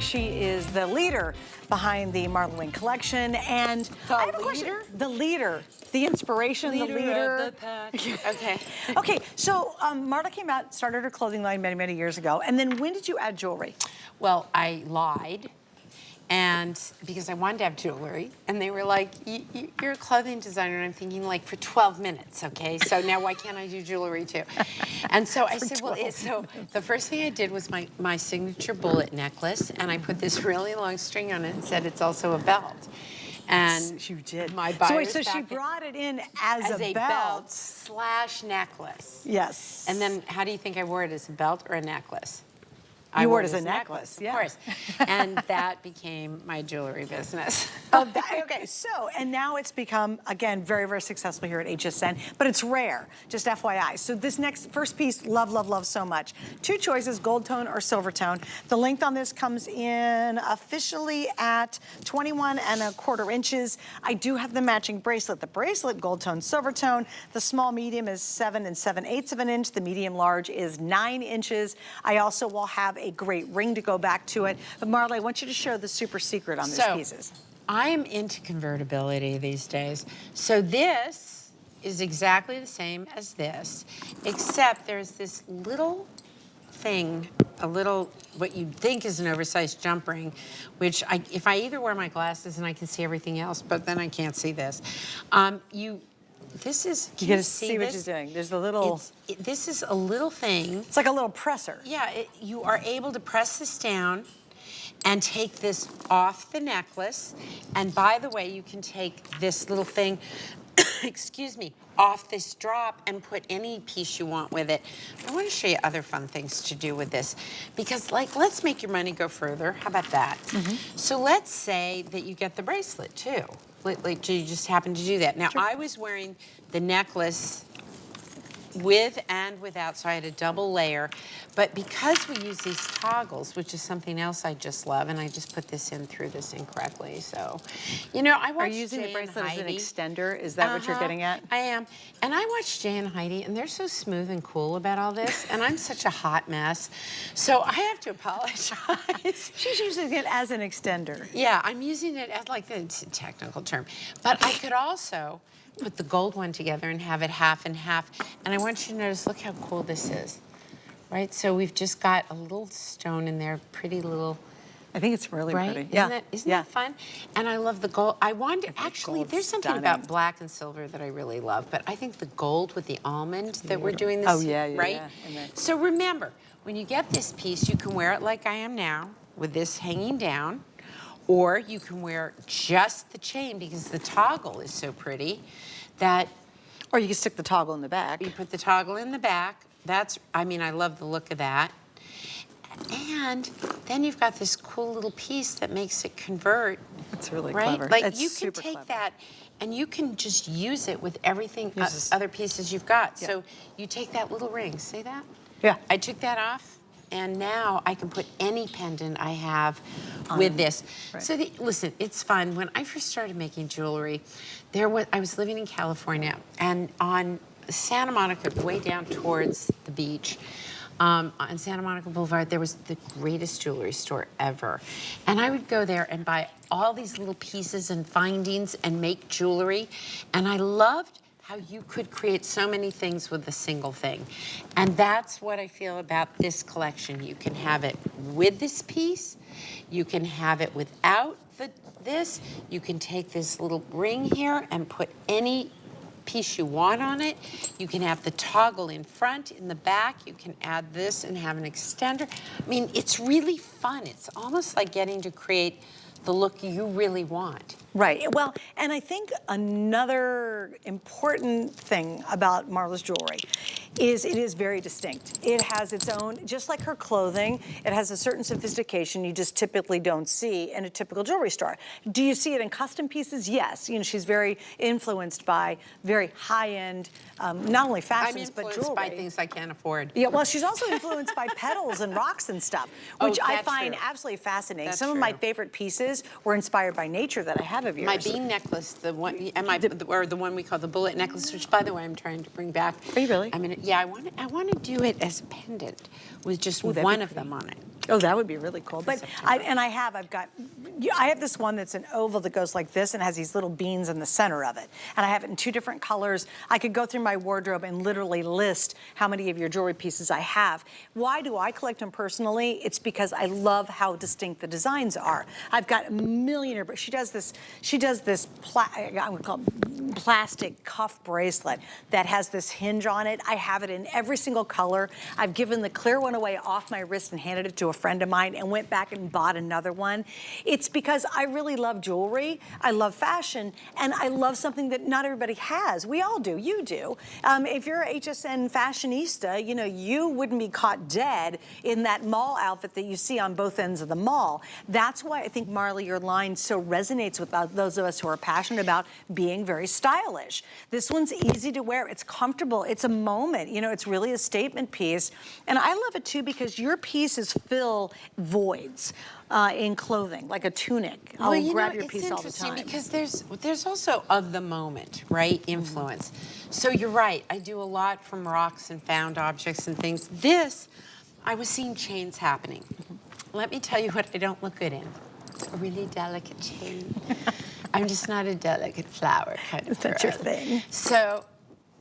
She is the leader behind the MarlaWynne collection, and I have a question. The leader, the inspiration, the leader. Of the pack. Okay. Okay, so Marla came out, started her clothing line many, many years ago, and then when did you add jewelry? Well, I lied, and because I wanted to have jewelry, and they were like, "You're a clothing designer," and I'm thinking, like, for 12 minutes, okay? So now why can't I do jewelry too? And so I said, well, so the first thing I did was my signature bullet necklace, and I put this really long string on it and said it's also a belt. And you did. My So wait, buyer's so she back brought it in as a belt / necklace. Yes. And then how do you think I wore it, as a belt or a necklace? You wore it as a necklace, of course. And that became my jewelry business. Okay, so, and now it's become, again, very, very successful here at HSN, but it's rare, just FYI. So this first piece, love, love, love so much. Two choices, gold tone or silver tone. The length on this comes in officially at 21¼ inches. I do have the matching bracelet. The bracelet, gold tone, silver tone. The small medium is 7 7/8 of an inch. The medium large is 9 inches. I also will have a great ring to go back to it. But Marla, I want you to show the super secret on these pieces. I am into convertibility these days. So this is exactly the same as this, except there's this little thing, what you'd think is an oversized jump ring, which if I either wear my glasses and I can see everything else, but then I can't see this. This is, you gotta see what she's doing. There's a little... this is a little thing. It's like a little presser. Yeah, you are able to press this down and take this off the necklace. And by the way, you can take this little thing, excuse me, off this drop and put any piece you want with it. I want to show you other fun things to do with this, because, like, let's make your money go further. How about that? So let's say that you get the bracelet too. Like, you just happen to do that. Now, I was wearing the necklace with and without, so I had a double layer. But because we use these toggles, which is something else I just love, and I just put this in through this incorrectly, so, you know, I watched Are you using the bracelet as an extender? Is that what you're getting at? I am. And I watched Jay and Heidi, and they're so smooth and cool about all this, and I'm such a hot mess. So I have to apologize. She's using it as an extender. Yeah, I'm using it as, like, the technical term. But I could also put the gold one together and have it half and half. And I want you to notice, look how cool this is, right? So we've just got a little stone in there, pretty little. I think it's really right? pretty. Isn't that fun? And I love the gold. I wanted, actually, there's something about black and silver that I really love, but I think the gold with the almond that we're doing this, right? So remember, when you get this piece, you can wear it like I am now, with this hanging down, or you can wear just the chain, because the toggle is so pretty that... Or you can stick the toggle in the back. You put the toggle in the back. That's, I mean, I love the look of that. And then you've got this cool little piece that makes it convert. It's really right? clever. Like, it's you can take clever. that and you can just use it with everything, other pieces you've got. Yeah. So you take that little ring, see that? Yeah. I took that off, and now I can put any pendant I have with this. Right. So listen, it's fun. When I first started making jewelry, I was living in California, and on Santa Monica, way down towards the beach, on Santa Monica Boulevard, there was the greatest jewelry store ever. And I would go there and buy all these little pieces and findings and make jewelry. And I loved how you could create so many things with a single thing. And that's what I feel about this collection. You can have it with this piece. You can have it without this. You can take this little ring here and put any piece you want on it. You can have the toggle in front, in the back. You can add this and have an extender. I mean, it's really fun. It's almost like getting to create the look you really want. Right. Well, and I think another important thing about Marla's jewelry is it is very distinct. It has its own, just like her clothing, it has a certain sophistication you just typically don't see in a typical jewelry store. Do you see it in custom pieces? Yes. You know, she's very influenced by very high-end, not only fashions, but jewelry. I'm influenced by things I can't afford. Yeah, well, she's also influenced by petals and rocks and stuff, which I find absolutely fascinating. Some of my favorite pieces were inspired by nature that I have of yours. My bean necklace, the one, and the one we call the bullet necklace, which, by the way, I'm trying to bring back. Are you really? I mean, Yeah, I want to do it as a pendant with just one of them on it. Oh, that would be really cool. But I have this one that's an oval that goes like this and has these little beans in the center of it. And I have it in 2 different colors. I could go through my wardrobe and literally list how many of your jewelry pieces I have. Why do I collect them personally? It's because I love how distinct the designs are. I've got a million, but she does this I'm gonna call it plastic cuff bracelet that has this hinge on it. I have it in every single color. I've given the clear one away off my wrist and handed it to a friend of mine and went back and bought another one. It's because I really love jewelry, I love fashion, and I love something that not everybody has. We all do, you do. If you're a HSN fashionista, you know, you wouldn't be caught dead in that mall outfit that you see on both ends of the mall. That's why I think, Marla, your line so resonates with those of us who are passionate about being very stylish. This one's easy to wear, it's comfortable, it's a moment, you know, it's really a statement piece. And I love it too because your pieces fill voids in clothing, like a tunic. Well, I'll grab your piece all the time. Because there's also of the moment, right, influence. So you're right, I do a lot from rocks and found objects and things. This, I was seeing chains happening. Let me tell you what I don't look good in. A really delicate chain. I'm just not a delicate flower kind of girl. That's your thing. So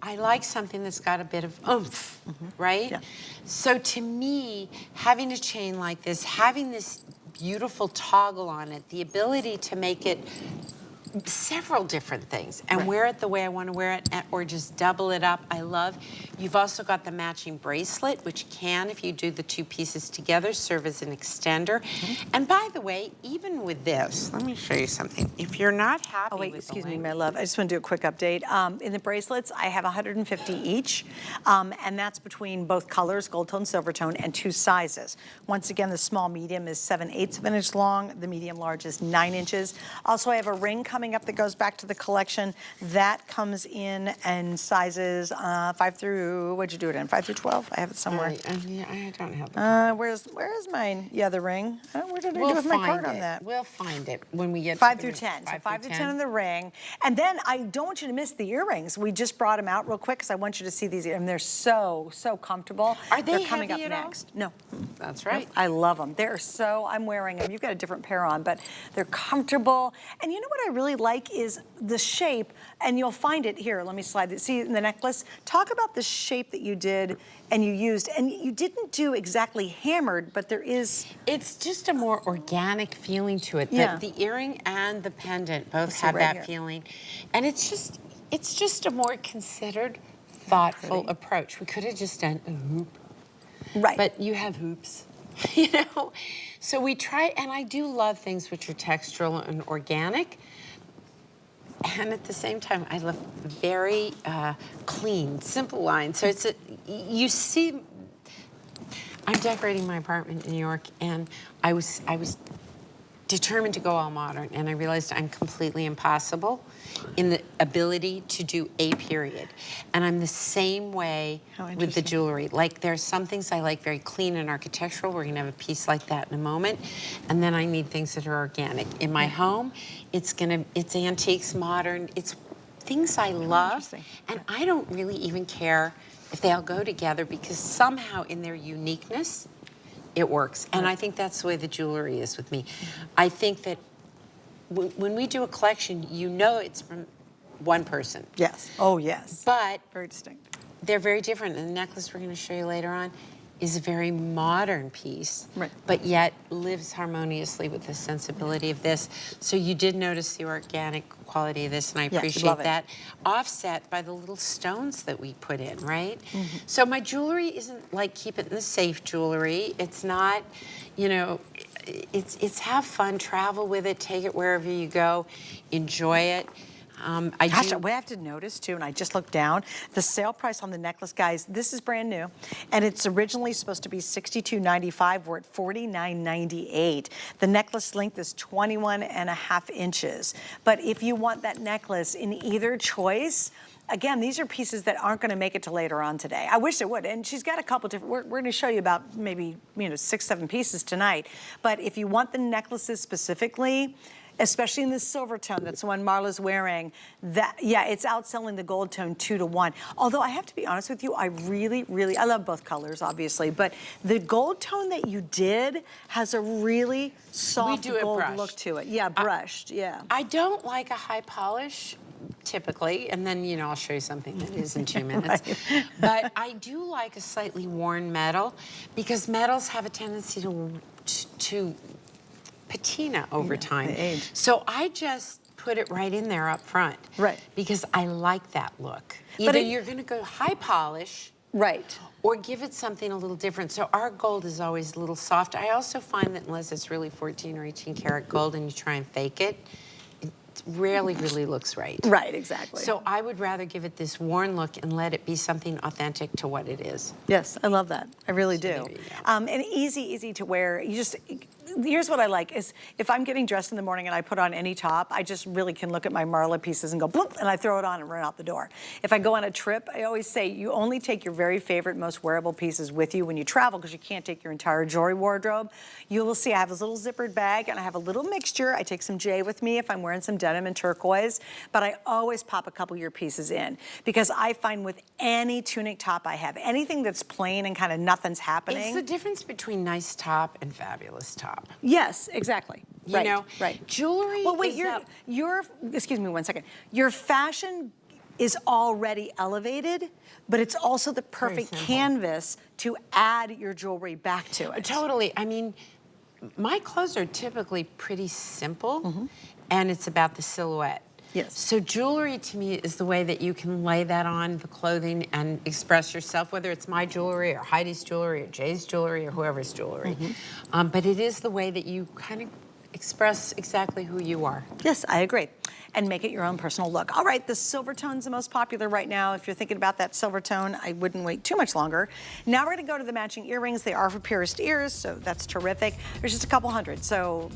I like something that's got a bit of oomph, right? Yeah. So to me, having a chain like this, having this beautiful toggle on it, the ability to make it several different things and wear it the way I want to wear it, or just double it up, I love. You've also got the matching bracelet, which can, if you do the 2 pieces together, serve as an extender. And by the way, even with this, let me show you something. If you're not happy with excuse the me, length, my love. I just want to do a quick update. In the bracelets, I have 150 each, and that's between both colors, gold tone, silver tone, and 2 sizes. Once again, the small medium is 7/8 of an inch long. The medium large is 9 inches. Also, I have a ring coming up that goes back to the collection. That comes in sizes 5 through, what'd you do it in, 5 through 12? I have it somewhere. yeah, I don't have the Where is mine? Yeah, the ring. Where did I We'll do with my find card on it. that? We'll find it when we get 5 to through the 10. So 5 5 through 10 in the ring. And then I don't want you to miss the earrings. We just brought them out real quick because I want you to see these. And they're so comfortable. Are they They're coming up heavy at all? next. No. That's right. I love them. I'm wearing them. You've got a different pair on, but they're comfortable. And you know what I really like is the shape, and you'll find it here. Let me slide it. See in the necklace? Talk about the shape that you did and you used. And you didn't do exactly hammered, but there is... It's just a more organic feeling to it. Yeah. The earring and the pendant both see have right that here. feeling. And it's just a more considered, thoughtful approach. We could have just done a hoop. Right. But you have hoops, you know? So we try, and I do love things which are textural and organic. And at the same time, I love very clean, simple lines. So you see, I'm decorating my apartment in New York, and I was determined to go all modern, and I realized I'm completely impossible in the ability to do a period. And I'm the same way with the jewelry. Like, there's some things I like very clean and architectural. We're gonna have a piece like that in a moment. And then I need things that are organic. In my home, it's antiques, modern, it's things I love. And I don't really even care if they all go together, because somehow in their uniqueness, it works. And I think that's the way the jewelry is with me. I think that when we do a collection, you know it's from one person. Yes. Oh, yes. But very distinct. They're very different. And the necklace we're going to show you later on is a very modern piece, but yet lives harmoniously with the sensibility of this. So you did notice the organic quality of this, and I appreciate that. Offset by the little stones that we put in, right? So my jewelry isn't like keep it in the safe jewelry. It's not, you know, it's have fun, travel with it, take it wherever you go, enjoy it. What I have to notice too, and I just looked down, the sale price on the necklace, guys, this is brand new, and it's originally supposed to be $62.95. We're at $49.98. The necklace length is 21.5 inches. But if you want that necklace in either choice, again, these are pieces that aren't going to make it to later on today. I wish it would. And she's got a couple different, we're going to show you about maybe, 6, 7 pieces tonight. But if you want the necklaces specifically, especially in this silver tone. That's the one Marla's wearing. That, yeah, it's outselling the gold tone 2 to 1. Although I have to be honest with you, I really, really, I love both colors, obviously, but the gold tone that you did has a really soft gold look to it. Yeah, brushed, yeah. I don't like a high polish, typically, and then, you know, I'll show you something that is in 2 minutes. Right. But I do like a slightly worn metal, because metals have a tendency to patina over time. They age. So I just put it right in there up front. Right. Because I like that look. Either you're gonna go high polish, right, or give it something a little different. So our gold is always a little soft. I also find that unless it's really 14 or 18 karat gold and you try and fake it, it rarely really looks right. Right, exactly. So I would rather give it this worn look and let it be something authentic to what it is. Yes, I love that. I really do. There you go. And easy to wear. You just, here's what I like is if I'm getting dressed in the morning and I put on any top, I just really can look at my Marla pieces and go bloop, and I throw it on and run out the door. If I go on a trip, I always say you only take your very favorite, most wearable pieces with you when you travel, because you can't take your entire jewelry wardrobe. You will see I have this little zippered bag and I have a little mixture. I take some J with me if I'm wearing some denim and turquoise, but I always pop a couple of your pieces in, because I find with any tunic top I have, anything that's plain and kind of nothing's happening. It's the difference between nice top and fabulous top. Yes, exactly. You know, right. Jewelry. Well, wait, your excuse me 1 second. Your fashion is already elevated, but it's also the perfect canvas to add your jewelry back to it. Totally. I mean, my clothes are typically pretty simple, and it's about the silhouette. Yes. So jewelry to me is the way that you can lay that on the clothing and express yourself, whether it's my jewelry or Heidi's jewelry or Jay's jewelry or whoever's jewelry. But it is the way that you kind of express exactly who you are. Yes, I agree. And make it your own personal look. All right, the silver tone's the most popular right now. If you're thinking about that silver tone, I wouldn't wait too much longer. Now we're gonna go to the matching earrings. They are for pierced ears, so that's terrific. There's just a couple hundred, so